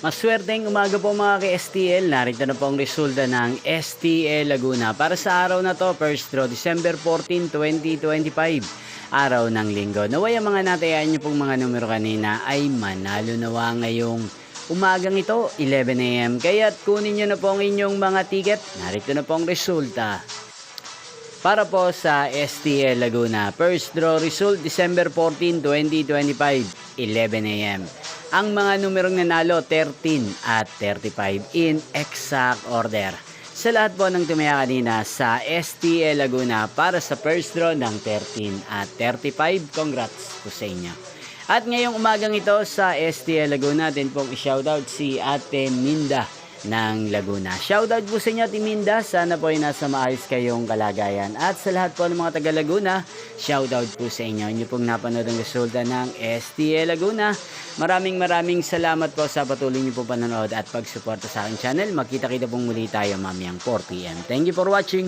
Maswerteng umaga po mga ka-STL. Narito na po ang resulta ng STL Laguna. Para sa araw na to, first draw, December 14, 2025. Araw ng linggo. Naway ang mga natayaan nyo pong mga numero kanina ay manalo nawa ngayong umagang ito, 11 AM. Kaya't kunin nyo na po ang inyong mga ticket. Narito na po ang resulta. Para po sa STL Laguna, first draw result December 14, 2025, 11 AM. Ang mga numerong nanalo 13 at 35 in exact order. Sa lahat po ng tumaya kanina sa STL Laguna para sa first draw ng 13 at 35, congrats po sa inyo. At ngayong umagang ito sa STL Laguna, din pong i-shoutout si Ate Minda ng Laguna. Shoutout po sa inyo, Ate Minda. Sana po ay nasa maayos kayong kalagayan. At sa lahat po ng mga taga Laguna, shoutout po sa inyo. Inyo pong napanood ang resulta ng STL Laguna. Maraming salamat po sa patuloy niyo po panonood at pagsuporta sa aking channel. Magkita-kita pong muli tayo mamayang 4 PM. Thank you for watching.